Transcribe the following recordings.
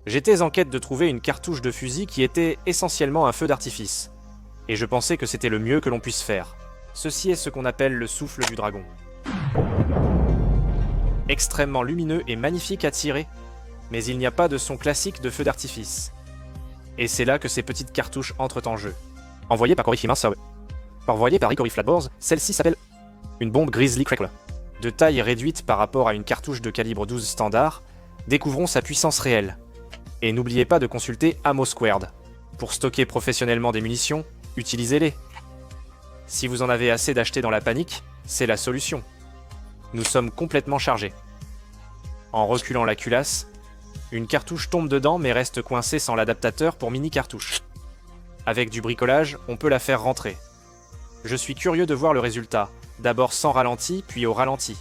J'étais en quête de trouver une cartouche de fusil qui était essentiellement un feu d'artifice. Et je pensais que c'était le mieux que l'on puisse faire. Ceci est ce qu'on appelle le souffle du dragon. Extrêmement lumineux et magnifique à tirer, mais il n'y a pas de son classique de feu d'artifice. Et c'est là que ces petites cartouches entrent en jeu. Envoyée par Hickory Flatboards, celle-ci s'appelle une bombe Grizzly Crackle. De taille réduite par rapport à une cartouche de calibre 12 standard, découvrons sa puissance réelle. Et n'oubliez pas de consulter Ammo Squared. Pour stocker professionnellement des munitions, utilisez-les. Si vous en avez assez d'acheter dans la panique, c'est la solution. Nous sommes complètement chargés. En reculant la culasse, une cartouche tombe dedans mais reste coincée sans l'adaptateur pour mini-cartouche. Avec du bricolage, on peut la faire rentrer. Je suis curieux de voir le résultat, d'abord sans ralenti, puis au ralenti.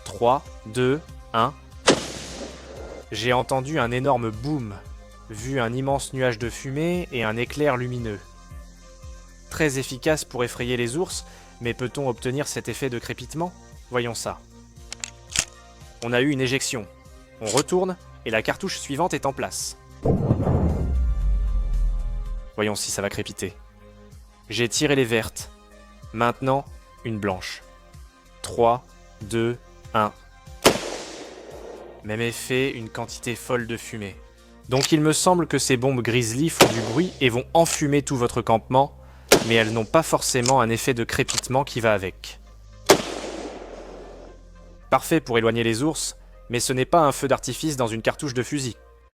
3, 2, 1... J'ai entendu un énorme boom, vu un immense nuage de fumée et un éclair lumineux. Très efficace pour effrayer les ours, mais peut-on obtenir cet effet de crépitement? Voyons ça. On a eu une éjection. On retourne, et la cartouche suivante est en place. Voyons si ça va crépiter. J'ai tiré les vertes. Maintenant, une blanche. 3, 2, 1... Même effet, une quantité folle de fumée. Donc il me semble que ces bombes Grizzly font du bruit et vont enfumer tout votre campement, mais elles n'ont pas forcément un effet de crépitement qui va avec. Parfait pour éloigner les ours, mais ce n'est pas un feu d'artifice dans une cartouche de fusil.